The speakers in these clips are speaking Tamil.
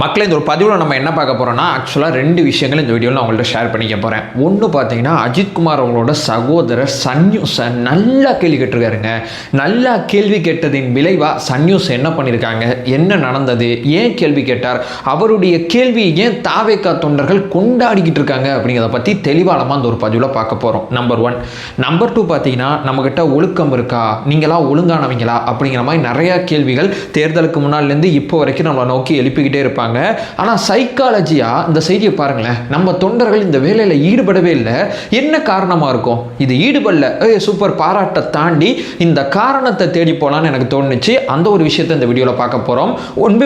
மக்களே இந்த ஒரு பதிவில் நம்ம என்ன பார்க்க போகிறோம்னா ஆக்சுவலாக ரெண்டு விஷயங்கள் இந்த வீடியோவில் நான் உங்கள்கிட்ட ஷேர் பண்ணிக்க போகிறேன். ஒன்று பார்த்தீங்கன்னா அஜித்குமார் அவங்களோட சகோதரர் சன் நியூஸை நல்லா கேள்வி கேட்டிருக்காருங்க. நல்லா கேள்வி கேட்டதின் விளைவாக சன் நியூஸ் என்ன பண்ணியிருக்காங்க, என்ன நடந்தது, ஏன் கேள்வி கேட்டார், அவருடைய கேள்வியை ஏன் தாவேகா தொண்டர்கள் கொண்டாடிக்கிட்டு இருக்காங்க அப்படிங்கிறத பற்றி தெளிவானமாக அந்த ஒரு பதிவில் பார்க்க போகிறோம். நம்பர் 1. நம்பர் 2 பார்த்தீங்கன்னா நம்மக்கிட்ட ஒழுக்கம் இருக்கா, நீங்களாம் ஒழுங்கானவங்களா அப்படிங்கிற மாதிரி நிறையா கேள்விகள் தேர்தலுக்கு முன்னாடிலேருந்து இப்போ வரைக்கும் நம்மளை நோக்கி எழுப்பிக்கிட்டே இருப்பாங்க. ஆனால் சைக்காலஜியா இந்த செய்தியை பாருங்களேன், நம்ம தொண்டர்கள் இந்த வேலையில் ஈடுபடவே இல்லை. என்ன காரணமாக இருக்கும்? இது ஈடுபடல சூப்பர் பாராட்டை தாண்டி இந்த காரணத்தை தேடி போகலான்னு எனக்கு தோணுச்சு. அந்த ஒரு விஷயத்தை இந்த வீடியோவில் பார்க்க போகிறோம்.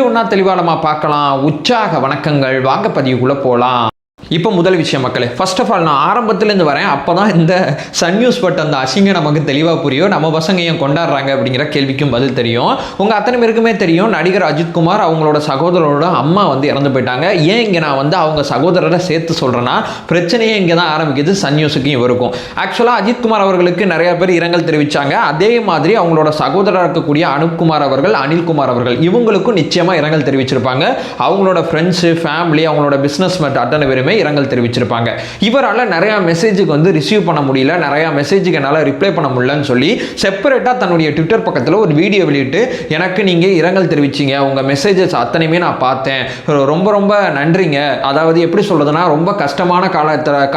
ஒன்றா தெளிவாளமாக பார்க்கலாம். உற்சாக வணக்கங்கள், வாங்க பதிவுக்குள்ளே போகலாம். இப்போ முதல் விஷயம் மக்களே, ஃபர்ஸ்ட் ஆஃப் ஆல் நான் ஆரம்பத்துலேருந்து வரேன், அப்போ தான் இந்த சன் நியூஸ் பட் அந்த அசிங்கம் நமக்கு தெளிவாக புரியும். நம்ம பசங்க ஏன் கொண்டாடுறாங்க அப்படிங்கிற கேள்விக்கும் பதில் தெரியும். உங்கள் அத்தனை பேருக்குமே தெரியும், நடிகர் அஜித்குமார் அவங்களோட சகோதரரோட அம்மா இறந்து போயிட்டாங்க. ஏன் இங்கே நான் அவங்க சகோதரரை சேர்த்து சொல்கிறேன்னா, பிரச்சனையே இங்கே தான் ஆரம்பிக்குது சன் நியூஸுக்கும் இவருக்கும். ஆக்சுவலாக அஜித்குமார் அவர்களுக்கு நிறைய பேர் இரங்கல் தெரிவித்தாங்க. அதே மாதிரி அவங்களோட சகோதரராக இருக்கக்கூடிய அனுப்குமார் அவர்கள், அனில்குமார் அவர்கள், இவங்களுக்கும் நிச்சயமாக இரங்கல் தெரிவிச்சிருப்பாங்க. அவங்களோட ஃப்ரெண்ட்ஸு, ஃபேமிலி, அவங்களோட பிஸ்னஸ் மேட் அத்தனை பேருமே இரங்கல் தெரிவிச்சிருப்பாங்க. இவரால் நிறைய மெசேஜுக்கு ரிசீவ் பண்ண முடியல, நிறைய மெசேஜுக்கு என்னால் ரிப்ளை பண்ண முடியலன்னு சொல்லி செப்பரேட்டாக தன்னுடைய ட்விட்டர் பக்கத்தில் ஒரு வீடியோ வெளியிட்டு, எனக்கு நீங்கள் இரங்கல் தெரிவிச்சிங்க, உங்கள் மெசேஜஸ் அத்தனையுமே நான் பார்த்தேன், ரொம்ப ரொம்ப நன்றிங்க. அதாவது எப்படி சொல்கிறதுனா, ரொம்ப கஷ்டமான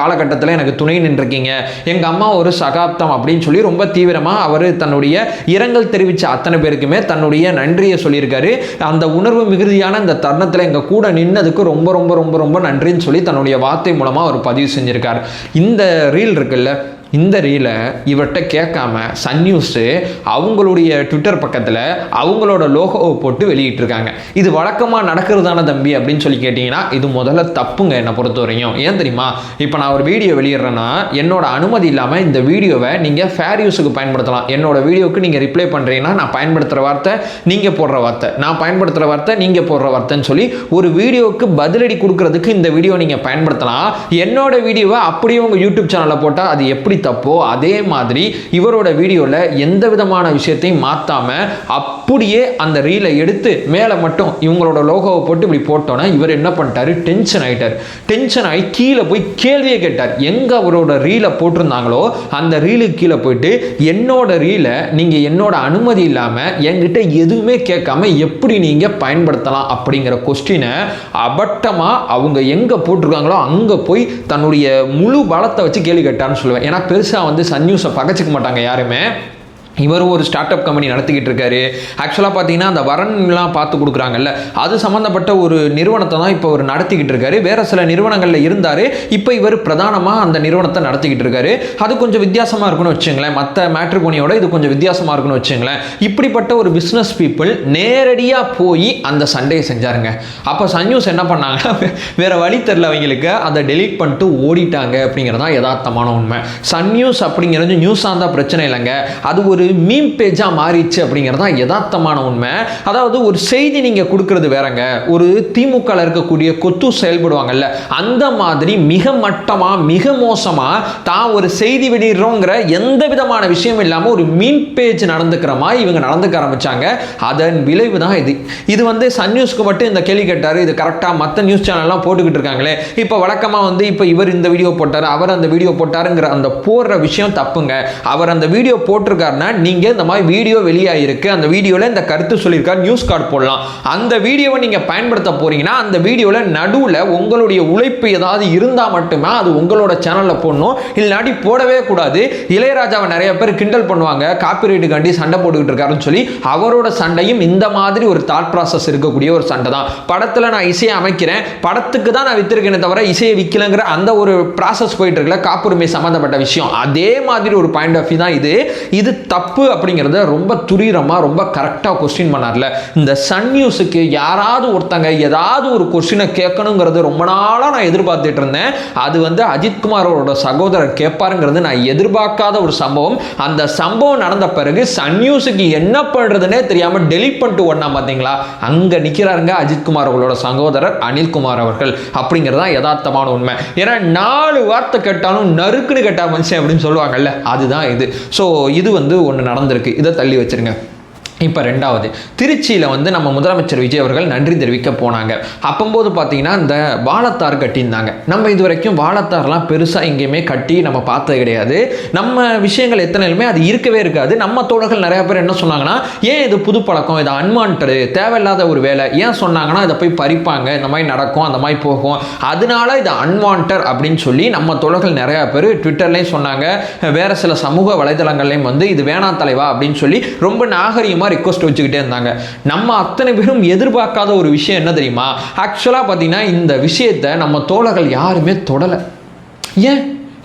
காலகட்டத்தில் எனக்கு துணை நின்றுருக்கீங்க, எங்கள் அம்மா ஒரு சகாப்தம் அப்படின்னு சொல்லி ரொம்ப தீவிரமாக அவர் தன்னுடைய இரங்கல் தெரிவித்த அத்தனை பேருக்குமே தன்னுடைய நன்றியை சொல்லியிருக்காரு. அந்த உணர்வு மிகுதியான இந்த தருணத்தில் எங்கள் கூட நின்னதுக்கு ரொம்ப ரொம்ப ரொம்ப ரொம்ப நன்றின்னு சொல்லி தன்னுடைய வார்த்தை மூலமா அவர் பதிவு செஞ்சிருக்கார். இந்த ரீல் இருக்குல்ல, இந்த ரீலை இவர்கிட்ட கேட்காம சன் நியூஸு அவங்களுடைய ட்விட்டர் பக்கத்தில் அவங்களோட லோகோவை போட்டு வெளியிட்டிருக்காங்க. இது வழக்கமாக நடக்கிறதான தம்பி அப்படின்னு சொல்லி கேட்டிங்கன்னா, இது முதல்ல தப்புங்க என்னை பொறுத்த வரையும். ஏன் தெரியுமா? இப்போ நான் ஒரு வீடியோ வெளியிடுறேன்னா என்னோட அனுமதி இல்லாமல் இந்த வீடியோவை நீங்கள் ஃபேர் யூஸுக்கு பயன்படுத்தலாம். என்னோட வீடியோவுக்கு நீங்கள் ரிப்ளை பண்ணுறீங்கன்னா நான் பயன்படுத்துகிற வார்த்தை நீங்கள் போடுற வார்த்தை, நான் பயன்படுத்துகிற வார்த்தை நீங்கள் போடுற வார்த்தைன்னு சொல்லி ஒரு வீடியோவுக்கு பதிலடி கொடுக்கறதுக்கு இந்த வீடியோ நீங்கள் பயன்படுத்தலாம். என்னோட வீடியோவை அப்படியே உங்கள் யூடியூப் சேனலில் போட்டால் அது எப்படி தப்போ, அதே மாதிரி இவரோட வீடியோல எந்த விதமான விஷயத்தையும் மாத்தாம அப்படியே அந்த ரீலை எடுத்து மேலே மட்டும் இவங்களோட லோகோவை போட்டு இப்படி போட்டோன்னா இவர் என்ன பண்ணிட்டாரு, டென்ஷன் ஆயிட்டார். டென்ஷன் ஆகி கீழே போய் கேள்வியை கேட்டார். எங்க அவரோட ரீலை போட்டிருந்தாங்களோ அந்த ரீலுக்கு கீழே போயிட்டு, என்னோட ரீலை நீங்க என்னோட அனுமதி இல்லாம என்கிட்ட எதுவுமே கேட்காம எப்படி நீங்க பயன்படுத்தலாம் அப்படிங்கிற கொஸ்டினை அபட்டமா அவங்க எங்க போட்டிருக்காங்களோ அங்க போய் தன்னுடைய முழு பலத்தை வச்சு கேள்வி கேட்டார்னு சொல்லுவேன். ஏன்னா பெருசாக சன் நியூஸை பகச்சிக்க மாட்டாங்க யாருமே. இவர் ஒரு ஸ்டார்ட் அப் கம்பெனி நடத்திக்கிட்டு இருக்காரு. ஆக்சுவலாக பார்த்தீங்கன்னா அந்த வரன்லாம் பார்த்து கொடுக்குறாங்கல்ல, அது சம்மந்தப்பட்ட ஒரு நிறுவனத்தை தான் இப்போ அவர் நடத்திக்கிட்டு இருக்காரு. வேறு சில நிறுவனங்களில் இருந்தார், இப்போ இவர் பிரதானமாக அந்த நிறுவனத்தை நடத்திக்கிட்டு இருக்காரு. அது கொஞ்சம் வித்தியாசமாக இருக்குன்னு வச்சுங்களேன், மற்ற மேட்ரிமோனியோட இது கொஞ்சம் வித்தியாசமாக இருக்குன்னு வச்சுங்களேன். இப்படிப்பட்ட ஒரு பிஸ்னஸ் பீப்புள் நேரடியாக போய் அந்த சண்டையை செஞ்சாருங்க. அப்போ சன் நியூஸ் என்ன பண்ணாங்க, வேறு வழி தெரில அவங்களுக்கு, அதை டெலீட் பண்ணிட்டு ஓடிட்டாங்க அப்படிங்கிறதா யதார்த்தமான உண்மை. சன் நியூஸ் அப்படிங்கிறது நியூஸாக இருந்தால் பிரச்சனை இல்லைங்க, அது ஒரு மீம் பேஜா மாறிச்சு அப்படிங்கிறதா யதார்த்தமான உண்மை. அதாவது ஒரு செய்தி நீங்க கொடுக்கிறது வேறங்க, ஒரு திமுக இருக்கக்கூடிய கொத்து செயல்படுவாங்கல்ல அந்த மாதிரி மிக மட்டமா மிக மோசமா தான் ஒரு செய்தி வெளியிடுறோங்கிற எந்த விதமான விஷயம் இல்லாம ஒரு மீம் பேஜ் நடந்துக்கிற மாதிரி இவங்க நடந்துக்க ஆரம்பிச்சாங்க. அதன் விளைவு தான் இது. இது சன் நியூஸ்க்கு மட்டும் இந்த கேள்வி கேட்டாரு, இது கரெக்டா மற்ற நியூஸ் சேனல்லாம் போட்டுக்கிட்டு இருக்காங்களே, இப்போ வழக்கமா இப்போ இவர் இந்த வீடியோ போட்டாரு, அவர் அந்த வீடியோ போட்டாருங்கிற அந்த போடுற விஷயம் தப்புங்க. அவர் அந்த வீடியோ போட்டிருக்காருன்னா நீங்க இந்த மாதிரி வீடியோ வெளியாயிருக்கு, அந்த வீடியோல இந்த கருத்து சொல்லியிருக்காரு, நியூஸ் கார்டு போடலாம். அந்த வீடியோவை நீங்க பயன்படுத்த போறீங்கன்னா அந்த வீடியோல நடுவுல உங்களுடைய உழைப்பு ஏதாவது இருந்தா மட்டுமே அது உங்களோட சேனல்ல போடணும், இல்லாட்டி போடவே கூடாது. இளையராஜாவை நிறைய பேர் கிண்டல் பண்ணுவாங்க, காப்பிரைட்டுக்காண்டி சண்டை போட்டுக்கிட்டு இருக்காருன்னு சொல்லி. அவரோட சண்டையும் இந்த மாதிரி ஒரு தாட் ப்ராசஸ் இருக்கக்கூடிய ஒரு சண்டை தான். படத்துல நான் இசையை அமைக்கிறேன், படத்துக்கு தான் நான் வித்திருக்கேனே தவிர இசையை விற்கலங்கிற அந்த ஒரு ப்ராசஸ் போயிட்டு இருக்கல, காப்புரிமை சம்பந்தப்பட்ட விஷயம். அதே மாதிரி ஒரு பாயிண்ட் ஆஃப் வியூ தான் இது. இது தப்பு அப்படிங்கறத ரொம்ப துரிதமா ரொம்ப கரெக்டா क्वेश्चन பண்ணார்ல. இந்த சன் நியூஸ்க்கு யாராவது ஒருத்தங்க ஏதாவது ஒரு क्वेश्चனை கேட்கணும்ங்கிறது ரொம்ப நாளா நான் எதிர்பார்த்துட்டு இருந்தேன். அது அஜித்குமாரோட சகோதரர் கேட்பாருங்கிறது நான் எதிர்பார்க்காத ஒரு சம்பவம். அந்த சம்பவம் நடந்த பிறகு சன் நியூஸ்க்கு என்ன பண்றதுன்னே தெரியாம டெலீட் பண்ணிட்டு ஓடனா பாத்தீங்களா, அங்க நிக்கிறாருங்க அஜித்குமார் அவர்களோட சகோதரர் அனில்குமார் அவர்கள். அப்படிங்கறதா யதார்த்தமான உண்மை. ஏன்னா 4 வார்த்தை கேட்டாலும் நறுக்குன்னு கேட்டா மனுஷன் அப்படின்னு சொல்லுவாங்கல்ல, அதுதான் இது. ஸோ இது ஒன்று நடந்திருக்கு, இதை தள்ளி வச்சிருங்க. இப்போ ரெண்டாவது, திருச்சியில் வந்து நம்ம முதலமைச்சர் விஜய் அவர்கள் நன்றி தெரிவிக்க போனாங்க. அப்போது பார்த்தீங்கன்னா இந்த வாழைத்தார் கட்டியிருந்தாங்க. நம்ம இது வரைக்கும் வாழைத்தார்லாம் பெருசாக எங்கேயுமே கட்டி நம்ம பார்த்தது கிடையாது. நம்ம விஷயங்கள் எத்தனையுமே அது இருக்கவே இருக்காது. நம்ம தோழர்கள் நிறையா பேர் என்ன சொன்னாங்கன்னா, ஏன் இது புது பழக்கம், இது அன்வான்டடு, தேவையில்லாத ஒரு வேலை, ஏன் சொன்னாங்கன்னா இதை போய் பறிப்பாங்க, இந்த மாதிரி நடக்கும், அந்த மாதிரி போகும், அதனால இது அன்வான்டட் அப்படின்னு சொல்லி நம்ம தோழர்கள் நிறையா பேர் ட்விட்டர்லேயும் சொன்னாங்க. வேறு சில சமூக வலைதளங்கள்லையும் வந்து இது வேணாம் தலைவா அப்படின்னு சொல்லி ரொம்ப நாகரிகமாக ரிக்வஸ்ட் வச்சுக்கிட்டே இருந்தாங்க. நம்ம அத்தனை பேரும் எதிர்பார்க்காத ஒரு விஷயம் என்ன தெரியுமா? ஆக்சுவலாக பார்த்தீங்கன்னா இந்த விஷயத்தை நம்ம தோழர்கள் யாருமே தொடலை. ஏன்?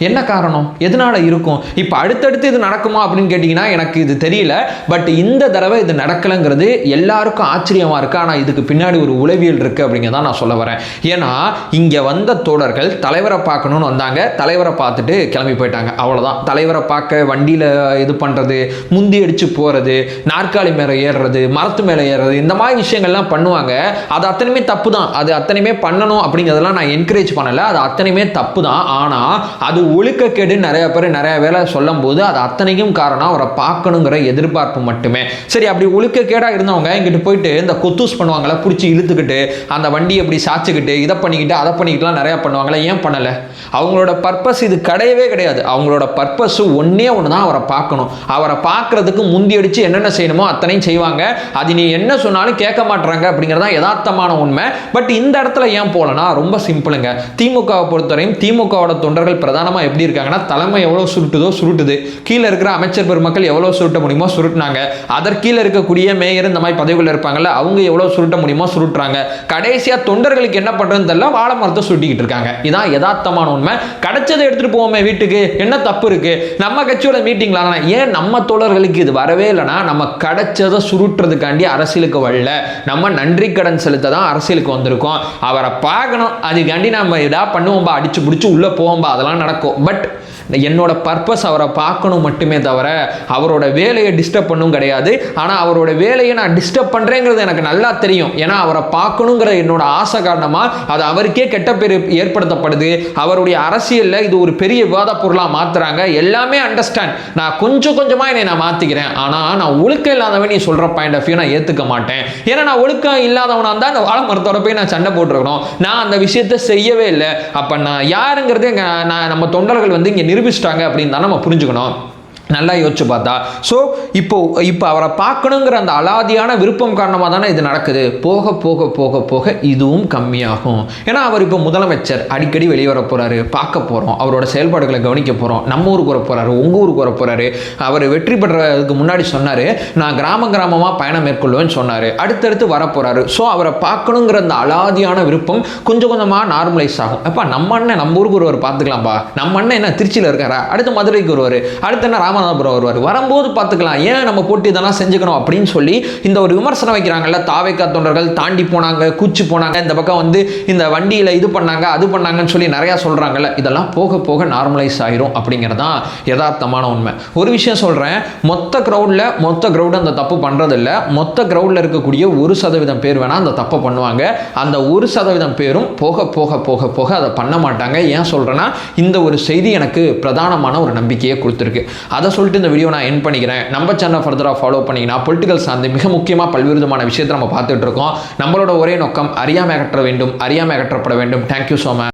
என்ன காரணம்? எதனால இருக்கும்? இப்போ அடுத்தடுத்து இது நடக்குமா அப்படின்னு கேட்டிங்கன்னா எனக்கு இது தெரியல. பட் இந்த தடவை இது நடக்கலைங்கிறது எல்லாருக்கும் ஆச்சரியமாக இருக்குது. ஆனால் இதுக்கு பின்னாடி ஒரு உளவியல் இருக்குது அப்படிங்கிறதான் நான் சொல்ல வரேன். ஏன்னா இங்கே வந்த தோழர்கள் தலைவரை பார்க்கணுன்னு வந்தாங்க. தலைவரை பார்த்துட்டு கிளம்பி போயிட்டாங்க. அவ்வளோதான். தலைவரை பார்க்க வண்டியில் இது பண்ணுறது, முந்தி அடித்து போகிறது, நாற்காலி மேலே ஏறுறது, மரத்து மேலே ஏறுறது, இந்த மாதிரி விஷயங்கள்லாம் பண்ணுவாங்க. அது அத்தனையுமே தப்பு தான். அது அத்தனையுமே பண்ணணும் அப்படிங்கிறதெல்லாம் நான் என்கரேஜ் பண்ணலை. அது அத்தனையுமே தப்பு தான். ஆனால் அது ஒழுக்கக்கேடு நிறைய பேர் நிறைய வேலை சொல்லும் போது அது அத்தனைக்கும் காரணம் அவரை பார்க்கணுங்கிற எதிர்பார்ப்பு மட்டுமே. சரி, அப்படி ஒழுக்கக்கேடாக இருந்தவங்க இங்கிட்டு போயிட்டு இந்த கொத்தூஸ் பண்ணுவாங்களே, பிடிச்சி இழுத்துக்கிட்டு அந்த வண்டியை அப்படி சாச்சிக்கிட்டு இதை பண்ணிக்கிட்டு அதை பண்ணிக்கிட்டுலாம் நிறையா பண்ணுவாங்களே, ஏன் பண்ணலை? அவங்களோட பர்பஸ் இது கிடையவே கிடையாது. அவங்களோட பர்பஸ் ஒன்றே ஒன்று தான், அவரை பார்க்கணும். அவரை பார்க்கறதுக்கு முந்தி அடித்து என்னென்ன செய்யணுமோ அத்தனையும் செய்வாங்க. அது நீ என்ன சொன்னாலும் கேட்க மாட்டுறாங்க அப்படிங்கிறதான் யதார்த்தமான உண்மை. பட் இந்த இடத்துல ஏன் போகலன்னா ரொம்ப சிம்பிளுங்க. திமுகவை பொறுத்தவரையும் திமுகவோட தொண்டர்கள் பிரதானமாக எப்படி இருக்காங்கன்னா, தலைமை எவ்வளோ சுருட்டுதோ சுருட்டுது, கீழே இருக்கிற அமைச்சர் பெருமக்கள் எவ்வளோ சுருட்ட முடியுமோ சுருட்டினாங்க, அதற்கீழே இருக்கக்கூடிய மேயர் இந்த மாதிரி பதவிகள் இருப்பாங்கல்ல, அவங்க எவ்வளோ சுருட்ட முடியுமோ சுருட்டுறாங்க. கடைசியாக தொண்டர்களுக்கு என்ன பண்ணுறதுன்னு தெரியல, வாழை மரத்தை சுருட்டிக்கிட்டு இருக்காங்க. இதான் யதார்த்தமான உண்மை. கிடைச்சதை எடுத்துகிட்டு போவோமே வீட்டுக்கு, என்ன தப்பு இருக்கு? நம்ம கட்சியோட மீட்டிங்ல ஏன் நம்ம தோழர்களுக்கு இது வரவே இல்லைன்னா, நம்ம கிடைச்சதை சுருட்டுறதுக்காண்டி அரசியலுக்கு வரல, நம்ம நன்றி கடன் செலுத்த தான் அரசியலுக்கு வந்திருக்கோம். அவரை பார்க்கணும், அதுக்காண்டி நம்ம இதா பண்ணுவோம்பா, அடிச்சு பிடிச்சி உள்ளே போவோம்பா, அதெல்லாம் நடக்கும். பட் என்னோட பர்பஸ் அவரை பார்க்கணும் மட்டுமே தவிர அவரோட வேலையை டிஸ்டர்ப் பண்ணும் கிடையாது. ஆனால் அவரோட வேலையை நான் டிஸ்டர்ப் பண்ணுறேங்கிறது எனக்கு நல்லா தெரியும். ஏன்னா அவரை பார்க்கணுங்கிற என்னோட ஆசை காரணமாக அது அவருக்கே கெட்ட பேர் ஏற்படுத்தப்படுது. அவருடைய அரசியலில் இது ஒரு பெரிய விவாத பொருளாக மாற்றுறாங்க. எல்லாமே அண்டர்ஸ்டாண்ட். நான் கொஞ்சம் கொஞ்சமாக என்னை நான் மாற்றிக்கிறேன். ஆனால் நான் ஒழுக்கம் இல்லாதவன் நீ சொல்கிற பாயிண்ட் ஆஃப் வியூ நான் ஏற்றுக்க மாட்டேன். ஏன்னா நான் ஒழுக்கம் இல்லாதவனாக இருந்தால் அந்த வாழை மரத்தோட போய் நான் சண்டை போட்டுருக்கணும். நான் அந்த விஷயத்தை செய்யவே இல்லை. அப்போ நான் யாருங்கிறதே நம்ம தொண்டர்கள் வந்து இங்கே நிரூபிச்சிட்டாங்க அப்படின்னு தான் நம்ம புரிஞ்சுக்கணும். நல்லா யோசிச்சு பார்த்தா. ஸோ இப்போ அவரை பார்க்கணுங்கிற அந்த அலாதியான விருப்பம் காரணமாக தானே இது நடக்குது. போக போக போக போக இதுவும் கம்மியாகும். ஏன்னா அவர் இப்போ முதலமைச்சர், அடிக்கடி வெளியே வர போகிறாரு, பார்க்க போகிறோம், அவரோட செயல்பாடுகளை கவனிக்க போகிறோம். நம்ம ஊருக்கு வர போகிறாரு, உங்கள் ஊருக்கு வர போகிறாரு. அவர் வெற்றி பெறதுக்கு முன்னாடி சொன்னார், நான் கிராமமாக பயணம் மேற்கொள்வேன்னு சொன்னார். அடுத்தடுத்து வர போகிறாரு. ஸோ அவரை பார்க்கணுங்கிற அந்த அலாதியான விருப்பம் கொஞ்சம் கொஞ்சமாக நார்மலைஸ் ஆகும். அப்போ நம்ம அண்ணன் நம்ம ஊருக்கு ஒருவர் பார்த்துக்கலாம்ப்பா, நம்ம அண்ணன் என்ன திருச்சியில் இருக்காரா, அடுத்து மதுரைக்கு வருவார், அடுத்து என்ன ராமநாதபுரம் வருவார், வரும்போது பார்த்துக்கலாம், ஏன் நம்ம போட்டு இதெல்லாம் செஞ்சுக்கணும் அப்படின்னு சொல்லி இந்த ஒரு விமர்சனம் வைக்கிறாங்கல்ல. தாவேக்கா தொண்டர்கள் தாண்டி போனாங்க, கூச்சி போனாங்க, இந்த பக்கம் வந்து இந்த வண்டியில் இது பண்ணாங்க அது பண்ணாங்கன்னு சொல்லி நிறையா சொல்கிறாங்கல்ல. இதெல்லாம் போக போக நார்மலைஸ் ஆயிரும் அப்படிங்கிறதான் யதார்த்தமான உண்மை. ஒரு விஷயம் சொல்கிறேன், மொத்த க்ரௌடு அந்த தப்பு பண்ணுறதில்ல. மொத்த க்ரௌடில் இருக்கக்கூடிய 1% பேர் வேணால் அந்த தப்பை பண்ணுவாங்க. அந்த 1% பேரும் போக போக போக போக அதை பண்ண மாட்டாங்க. ஏன் சொல்கிறேன்னா, இந்த ஒரு செய்தி எனக்கு பிரதானமான ஒரு நம்பிக்கையை கொடுத்துருக்கு. அதை சொல்லிட்டு இந்த வீடியோ நான் எண்ட் பண்ணிக்கிறேன். நம்ம சேனல் ஃபர்தராக ஃபாலோ பண்ணிங்கன்னா பொலிட்டிக்கல் சார்ந்து மிக முக்கியமாக பல்வேறு விதமான விஷயத்தை நம்ம பார்த்துட்டு இருக்கோம். நம்மளோட ஒரே நோக்கம் அறியாமை அகற்ற வேண்டும், அறியாமை அகற்றப்பட வேண்டும். Thank you so much.